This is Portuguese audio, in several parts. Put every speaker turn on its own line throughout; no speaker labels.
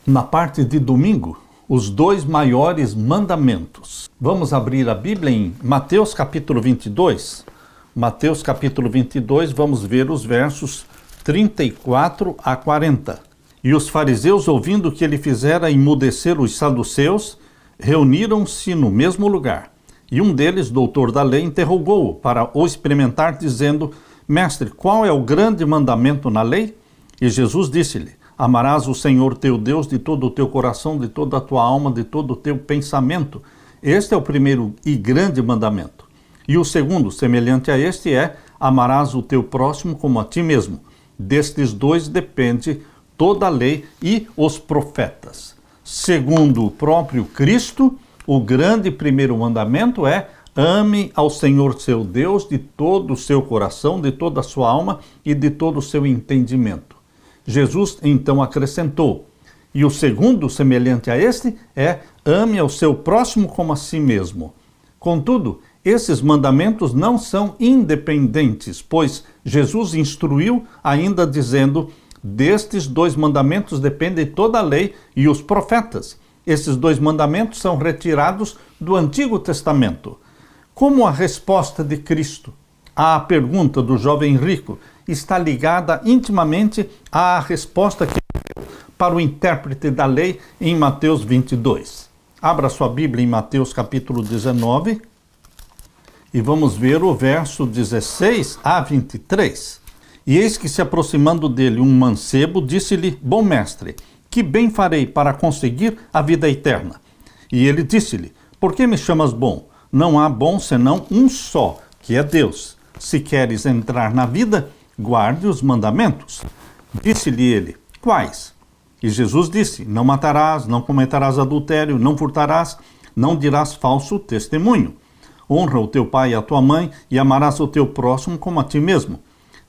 na parte de domingo, os dois maiores mandamentos. Vamos abrir a Bíblia em Mateus capítulo 22. Mateus capítulo 22, vamos ver os versos 34 a 40. E os fariseus, ouvindo que ele fizera emudecer os saduceus, reuniram-se no mesmo lugar. E um deles, doutor da lei, interrogou-o para o experimentar, dizendo: Mestre, qual é o grande mandamento na lei? E Jesus disse-lhe: Amarás o Senhor teu Deus de todo o teu coração, de toda a tua alma, de todo o teu pensamento. Este é o primeiro e grande mandamento. E o segundo, semelhante a este, é: amarás o teu próximo como a ti mesmo. Destes dois depende toda a lei e os profetas. Segundo o próprio Cristo, o grande primeiro mandamento é: ame ao Senhor seu Deus de todo o seu coração, de toda a sua alma e de todo o seu entendimento. Jesus então acrescentou: e o segundo, semelhante a este, é: ame ao seu próximo como a si mesmo. Contudo, esses mandamentos não são independentes, pois Jesus instruiu ainda dizendo: destes dois mandamentos depende toda a lei e os profetas. Esses dois mandamentos são retirados do Antigo Testamento. Como a resposta de Cristo à pergunta do jovem rico está ligada intimamente à resposta que deu para o intérprete da lei em Mateus 22. Abra sua Bíblia em Mateus capítulo 19 e vamos ver o verso 16 a 23. E eis que, se aproximando dele um mancebo, disse-lhe: Bom mestre, que bem farei para conseguir a vida eterna? E ele disse-lhe: Por que me chamas bom? Não há bom senão um só, que é Deus. Se queres entrar na vida, guarde os mandamentos. Disse-lhe ele: Quais? E Jesus disse: Não matarás, não cometerás adultério, não furtarás, não dirás falso testemunho. Honra o teu pai e a tua mãe, e amarás o teu próximo como a ti mesmo.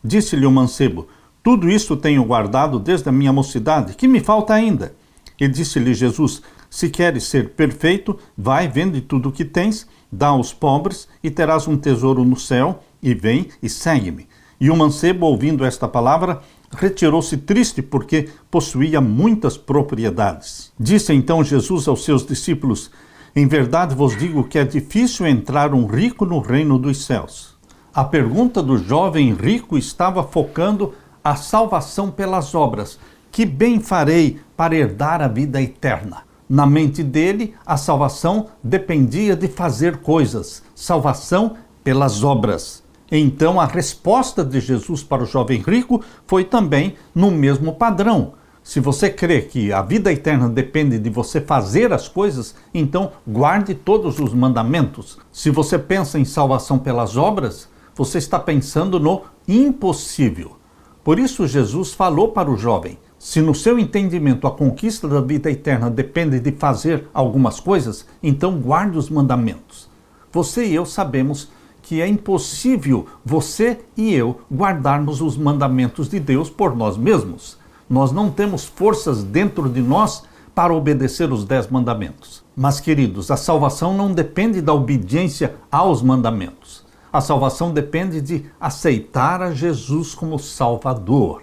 Disse-lhe o mancebo: Tudo isso tenho guardado desde a minha mocidade. Que me falta ainda? E disse-lhe Jesus: Se queres ser perfeito, vai, vende tudo o que tens, dá aos pobres, e terás um tesouro no céu, e vem e segue-me. E o mancebo, ouvindo esta palavra, retirou-se triste, porque possuía muitas propriedades. Disse então Jesus aos seus discípulos: Em verdade vos digo que é difícil entrar um rico no reino dos céus. A pergunta do jovem rico estava focando a salvação pelas obras. Que bem farei para herdar a vida eterna? Na mente dele, a salvação dependia de fazer coisas. Salvação pelas obras. Então, a resposta de Jesus para o jovem rico foi também no mesmo padrão. Se você crê que a vida eterna depende de você fazer as coisas, então guarde todos os mandamentos. Se você pensa em salvação pelas obras, você está pensando no impossível. Por isso Jesus falou para o jovem: se no seu entendimento a conquista da vida eterna depende de fazer algumas coisas, então guarde os mandamentos. Você e eu sabemos que é impossível você e eu guardarmos os mandamentos de Deus por nós mesmos. Nós não temos forças dentro de nós para obedecer os 10 mandamentos. Mas, queridos, a salvação não depende da obediência aos mandamentos. A salvação depende de aceitar a Jesus como Salvador.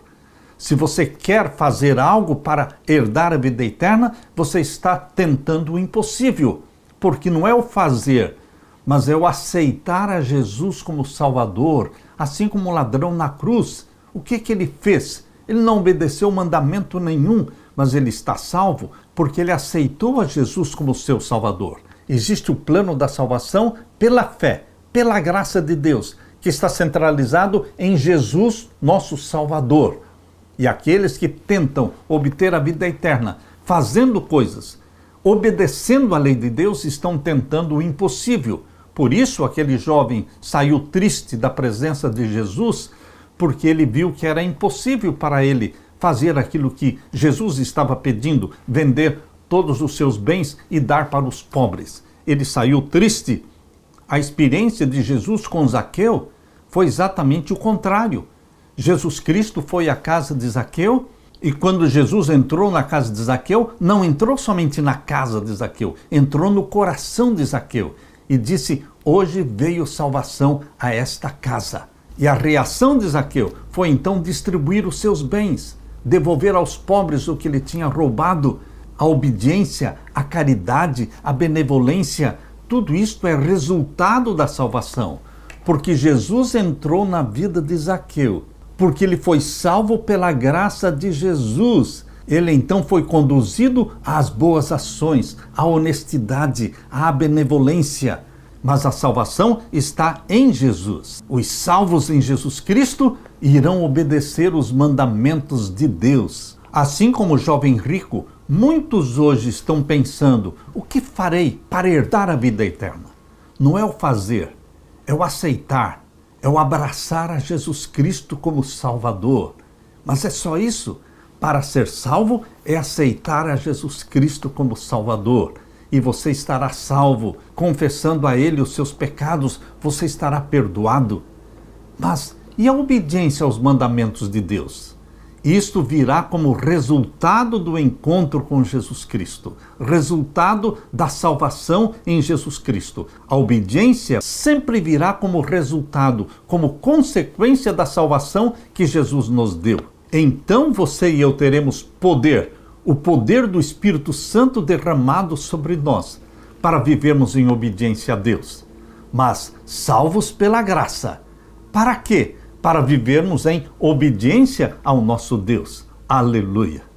Se você quer fazer algo para herdar a vida eterna, você está tentando o impossível, porque não é o fazer, mas é o aceitar a Jesus como Salvador, assim como o ladrão na cruz. O que ele fez? Ele não obedeceu mandamento nenhum, mas ele está salvo porque ele aceitou a Jesus como seu Salvador. Existe o plano da salvação pela fé, pela graça de Deus, que está centralizado em Jesus, nosso Salvador. E aqueles que tentam obter a vida eterna fazendo coisas, obedecendo a lei de Deus, estão tentando o impossível. Por isso aquele jovem saiu triste da presença de Jesus, porque ele viu que era impossível para ele fazer aquilo que Jesus estava pedindo, vender todos os seus bens e dar para os pobres. Ele saiu triste. A experiência de Jesus com Zaqueu foi exatamente o contrário. Jesus Cristo foi à casa de Zaqueu, e quando Jesus entrou na casa de Zaqueu, não entrou somente na casa de Zaqueu, entrou no coração de Zaqueu e disse: hoje veio salvação a esta casa. E a reação de Zaqueu foi então distribuir os seus bens, devolver aos pobres o que ele tinha roubado, a obediência, a caridade, a benevolência, tudo isto é resultado da salvação. Porque Jesus entrou na vida de Zaqueu, porque ele foi salvo pela graça de Jesus. Ele então foi conduzido às boas ações, à honestidade, à benevolência. Mas a salvação está em Jesus. Os salvos em Jesus Cristo irão obedecer os mandamentos de Deus. Assim como o jovem rico, muitos hoje estão pensando: o que farei para herdar a vida eterna? Não é o fazer, é o aceitar, é o abraçar a Jesus Cristo como Salvador. Mas é só isso? Para ser salvo é aceitar a Jesus Cristo como Salvador. E você estará salvo, confessando a Ele os seus pecados, você estará perdoado. Mas e a obediência aos mandamentos de Deus? Isto virá como resultado do encontro com Jesus Cristo, resultado da salvação em Jesus Cristo. A obediência sempre virá como resultado, como consequência da salvação que Jesus nos deu. Então você e eu teremos poder, o poder do Espírito Santo derramado sobre nós, para vivermos em obediência a Deus. Mas salvos pela graça. Para quê? Para vivermos em obediência ao nosso Deus. Aleluia!